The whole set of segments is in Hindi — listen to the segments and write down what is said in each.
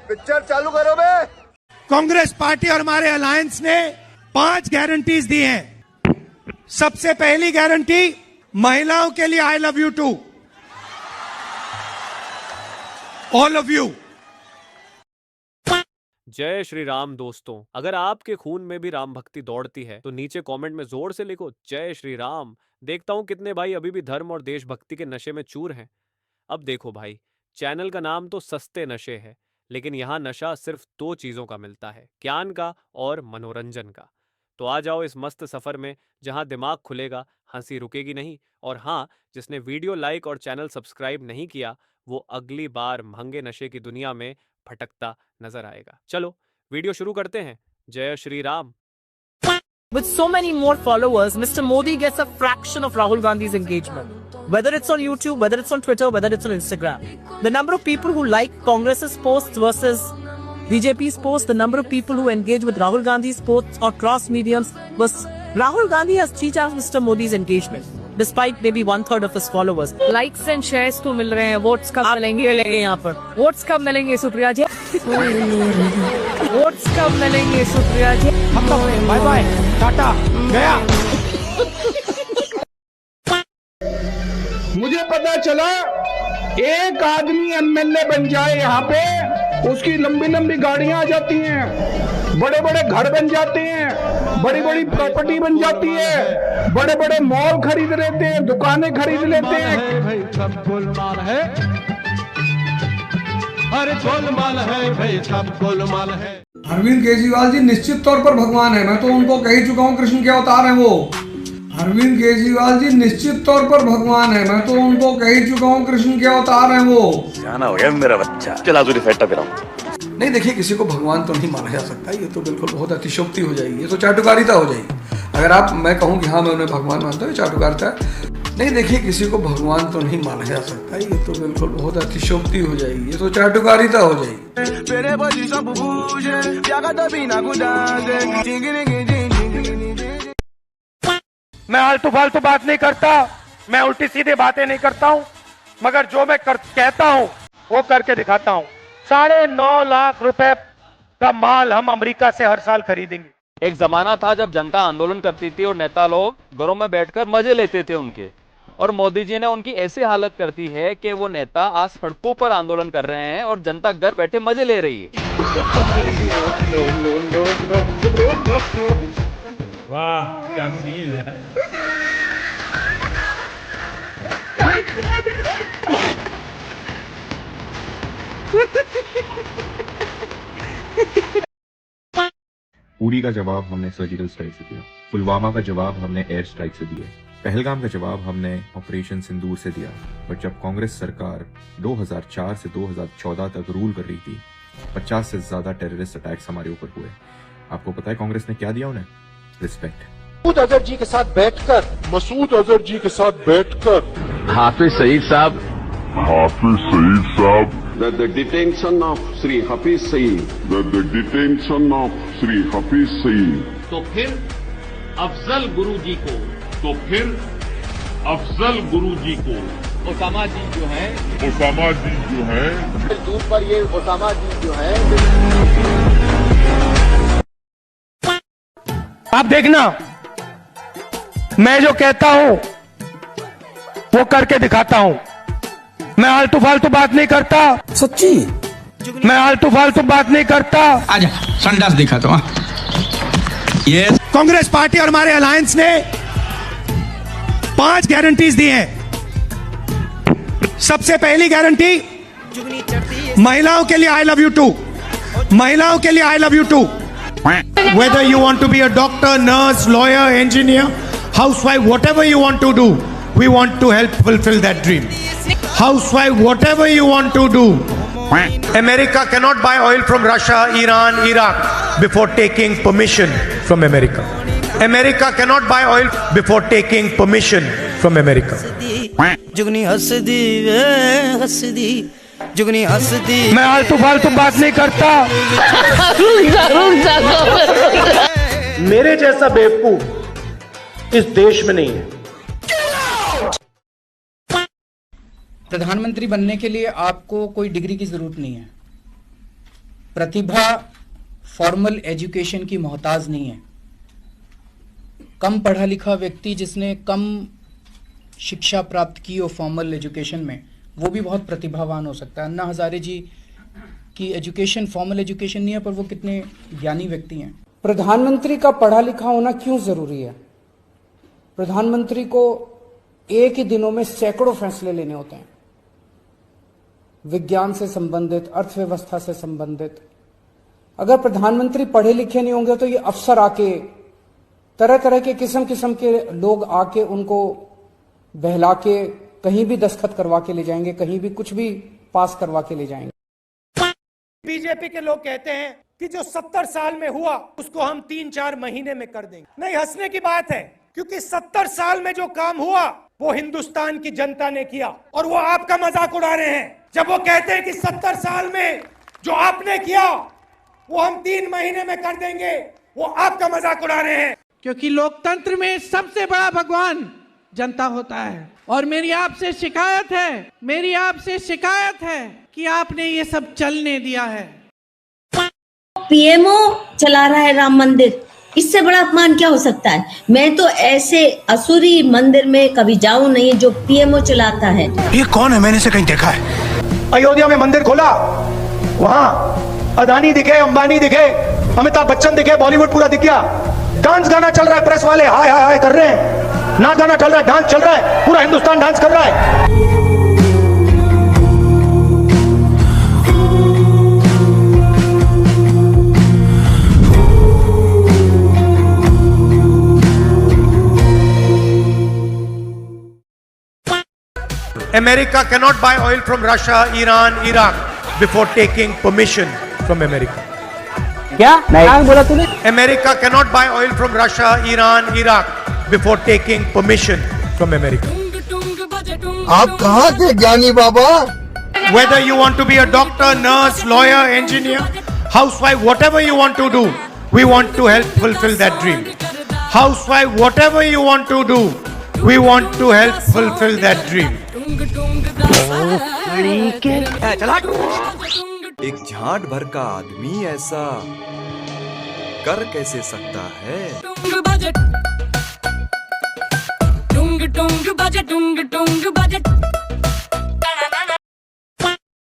पिक्चर चालू करो बे। कांग्रेस पार्टी और हमारे अलायंस ने 5 गारंटीज दी हैं। सबसे पहली गारंटी, महिलाओं के लिए I love you to all of you. जय श्री राम दोस्तों, अगर आपके खून में भी राम भक्ति दौड़ती है तो नीचे कमेंट में जोर से लिखो जय श्री राम। देखता हूं कितने भाई अभी भी धर्म और देशभक्ति के नशे में चूर हैं। अब देखो भाई, चैनल का नाम तो सस्ते नशे है, लेकिन यहाँ नशा सिर्फ 2 चीजों का मिलता है, ज्ञान का और मनोरंजन का। तो आ जाओ इस मस्त सफर में जहां दिमाग खुलेगा, हंसी रुकेगी नहीं। और हाँ, जिसने वीडियो लाइक और चैनल सब्सक्राइब नहीं किया वो अगली बार महंगे नशे की दुनिया में भटकता नजर आएगा। चलो वीडियो शुरू करते हैं। जय Shri Ram. With so many more followers, Mr. Modi gets a fraction of Rahul Gandhi's engagement. Whether it's on YouTube, whether it's on Twitter, whether it's on Instagram. The number of people who like Congress's posts versus BJP's posts, the number of people who engage with Rahul Gandhi's posts or cross mediums was Rahul Gandhi has 3 times Mr. Modi's engagement, despite maybe 1/3 of his followers. Likes and shares तो मिल रहे हैं, वोट्स कब मिलेंगे? यहाँ पर वोट्स कब मिलेंगे सुप्रिया जी? वोट्स कब मिलेंगे सुप्रिया जी? बाय बाय, टाटा, गया। मुझे पता चला एक आदमी एमएलए बन जाए यहाँ पे, उसकी लंबी लंबी गाड़ियां आ जाती हैं, बड़े बड़े घर बन जाते हैं, बड़ी बड़ी प्रॉपर्टी बन जाती है, बड़े बड़े मॉल खरीद लेते हैं, दुकानें खरीद लेते हैं। भाई सब गोलमाल है, अरे गोलमाल है भाई, सब गोलमाल है। अरविंद केजरीवाल जी निश्चित तौर पर भगवान है, मैं तो उनको कह ही चुका हूँ कृष्ण के अवतार हैं वो। अरविंद केजरीवाल जी निश्चित तौर पर भगवान है, मैं तो उनको कह ही चुका हूँ कृष्ण के अवतार हैं वो। जाना हो गया मेरा बच्चा, चला तुझे फेंटा पिलाऊं। नहीं देखिए, किसी को भगवान तो नहीं माना जा सकता, ये तो बिल्कुल बहुत अतिशयोक्ति हो जाएगी, ये तो चाटुकारिता हो जाएगी। अगर मैं कहूँ कि हाँ मैं उन्हें भगवान मानता हूँ, चाटुकारिता। नहीं देखिए, किसी को भगवान तो नहीं माना जा सकता, ये तो बिल्कुल बहुत अतिशयोक्ति हो जाएगी, ये तो चाटुकारिता हो जाएगी। मैं आलतू फालतू बात नहीं करता, मैं उल्टी सीधे बातें नहीं करता हूँ, मगर जो मैं कहता हूँ वो करके दिखाता हूँ। 9.5 लाख रुपए का माल हम अमेरिका से हर साल खरीदेंगे। एक जमाना था जब जनता आंदोलन करती थी और नेता लोग घरों में बैठकर मजे लेते थे उनके, और मोदी जी ने उनकी ऐसी हालत कर दी है कि वो नेता आज सड़कों पर आंदोलन कर रहे हैं और जनता घर बैठे मजे ले रही है। वाह क्या सीन है। उरी का जवाब हमने सर्जिकल स्ट्राइक से दिया, पुलवामा का जवाब हमने एयर स्ट्राइक से दिया, पहलगाम का जवाब हमने ऑपरेशन सिंदूर से दिया। पर जब कांग्रेस सरकार 2004 से 2014 तक रूल कर रही थी, 50 से ज्यादा टेररिस्ट अटैक्स हमारे ऊपर हुए। आपको पता है कांग्रेस ने क्या दिया उन्हें? रिस्पेक्ट। मसूद अजहर जी के साथ बैठकर हाफिज सईद साहब the detention of Sri Hafiz Saeed, तो फिर अफजल गुरु जी को ओसामा जी जो है दूर पर ये ओसामा जी जो है। आप देखना, मैं जो कहता हूं वो करके दिखाता हूं। मैं आलतू फालतू बात नहीं करता, सच्ची मैं आलतू फालतू बात नहीं करता। आजा संडास दिखा तो। ये कांग्रेस पार्टी और हमारे अलायंस ने 5 गारंटीज दी हैं। सबसे पहली गारंटी, महिलाओं के लिए आई लव यू टू, महिलाओं के लिए I love you too. Whether you want to be a doctor, nurse, lawyer, engineer, housewife, whatever you want to do, we want to help fulfill that dream. Housewife, whatever you want to do. America cannot buy oil from Russia, Iran, Iraq before taking permission from America. America cannot buy oil before taking permission from America. जुगनी हंसदी वे हंसदी, जुगनी हंसदी। मैं आलतू फालतू बात नहीं करता। मेरे जैसा बेवकूफ इस देश में नहीं है। प्रधानमंत्री बनने के लिए आपको कोई डिग्री की जरूरत नहीं है। प्रतिभा फॉर्मल एजुकेशन की मोहताज नहीं है। कम पढ़ा लिखा व्यक्ति जिसने कम शिक्षा प्राप्त की हो फॉर्मल एजुकेशन में, वो भी बहुत प्रतिभावान हो सकता है। अन्ना हजारे जी की एजुकेशन फॉर्मल एजुकेशन नहीं है, पर वो कितने ज्ञानी व्यक्ति हैं। प्रधानमंत्री का पढ़ा लिखा होना क्यों जरूरी है? प्रधानमंत्री को एक ही दिनों में सैकड़ों फैसले लेने होते हैं, विज्ञान से संबंधित, अर्थव्यवस्था से संबंधित। अगर प्रधानमंत्री पढ़े लिखे नहीं होंगे तो ये अफसर आके तरह तरह के किस्म किस्म के लोग आके उनको बहला के कहीं भी दस्तखत करवा के ले जाएंगे, कहीं भी कुछ भी पास करवा के ले जाएंगे। बीजेपी के लोग कहते हैं कि जो 70 साल में हुआ उसको हम 3-4 महीने में कर देंगे। नहीं, हंसने की बात है, क्योंकि 70 साल में जो काम हुआ वो हिंदुस्तान की जनता ने किया, और वो आपका मजाक उड़ा रहे हैं जब वो कहते हैं कि 70 साल में जो आपने किया वो हम 3 महीने में कर देंगे। वो आपका मजाक उड़ा रहे हैं, क्योंकि लोकतंत्र में सबसे बड़ा भगवान जनता होता है। और मेरी आपसे शिकायत है कि आपने ये सब चलने दिया है। पीएमओ चला रहा है राम मंदिर, इससे बड़ा अपमान क्या हो सकता है? मैं तो ऐसे असुरी मंदिर में कभी जाऊं नहीं जो पीएमओ चलाता है। ये कौन है? मैंने इसे कहीं देखा है। अयोध्या में मंदिर खोला, वहां अदानी दिखे, अंबानी दिखे, अमिताभ बच्चन दिखे, बॉलीवुड पूरा दिख गया। डांस गाना चल रहा है, प्रेस वाले हाय हाय हाय कर रहे हैं। नाच गाना चल रहा है, डांस चल रहा है, पूरा हिंदुस्तान डांस कर रहा है। America cannot buy oil from Russia, Iran, Iraq before taking permission from America. क्या बोला तूने? America cannot buy oil from Russia, Iran, Iraq before taking permission from America. आप कहाँ के ज्ञानी बाबा? Whether you want to be a doctor, nurse, lawyer, engineer, housewife, whatever you want to do, we want to help fulfill that dream. Housewife, whatever you want to do, we want to help fulfill that dream. एक झाट भर का आदमी ऐसा कर कैसे सकता है?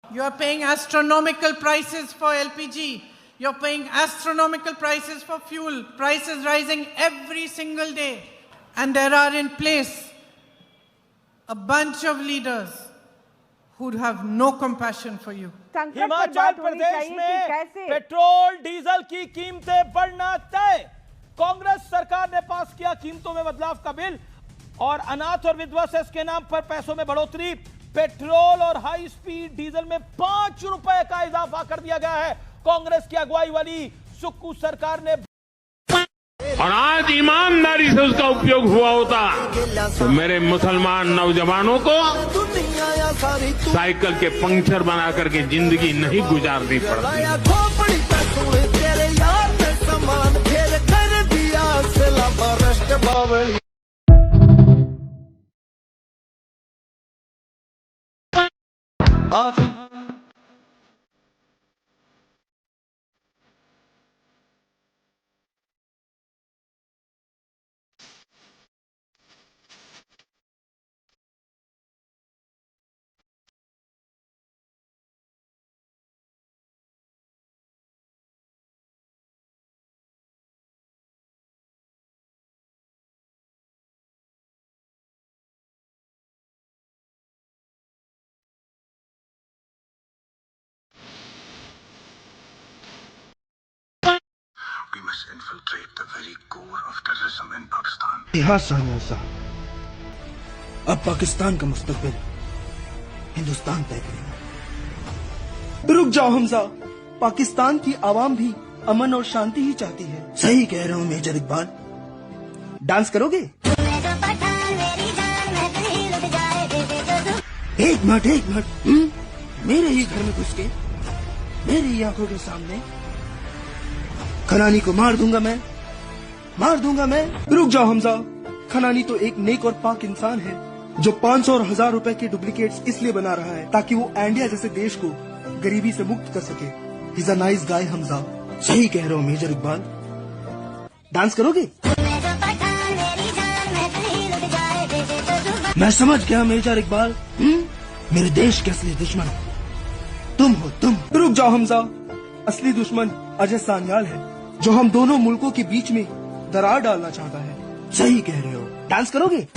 You are paying astronomical prices for LPG. You are paying astronomical prices for fuel. Prices rising every single day, and there are in place a bunch of leaders who have no compassion for you. Himachal Pradesh में पेट्रोल डीजल की कीमतें बढ़ना तय। कांग्रेस सरकार ने पास किया कीमतों में बदलाव का बिल, और अनाथ और विधवा सेस के नाम पर पैसों में बढ़ोतरी। पेट्रोल और हाई स्पीड डीजल में 5 रुपए का इजाफा कर दिया गया है। कांग्रेस की अगुवाई वाली सुक्कू सरकार ने, और आज ईमानदारी से उसका उपयोग हुआ होता तो मेरे मुसलमान नौजवानों को साइकिल के पंक्चर बना करके जिंदगी नहीं गुजारनी पड़ती। We must infiltrate the very core of terrorism in Pakistan. इतिहास हमसा अब पाकिस्तान का मुस्तकबिल हिंदुस्तान तय करेगा। रुक जाओ हमजा, पाकिस्तान की आवाम भी अमन और शांति ही चाहती है। सही कह रहा हूँ मेजर इकबाल। डांस करोगे? एक मिनट मेरे ही घर में घुस के मेरी ही आंखों के सामने खनानी को मार दूंगा मैं। रुक जाओ हमजा, खनानी तो एक नेक और पाक इंसान है जो 500 और 1000 रुपए के डुप्लीकेट्स इसलिए बना रहा है ताकि वो इंडिया जैसे देश को गरीबी से मुक्त कर सके। He's a nice guy, Hamza. सही कह रहे हो मेजर इकबाल। डांस करोगे? मैं समझ गया मेजर इकबाल। मेरे देश के असली दुश्मन तुम हो, तुम। रुक जाओ हमजा, असली दुश्मन अजय सान्याल है, जो हम दोनों मुल्कों के बीच में दरार डालना चाहता है। सही कह रहे हो। डांस करोगे?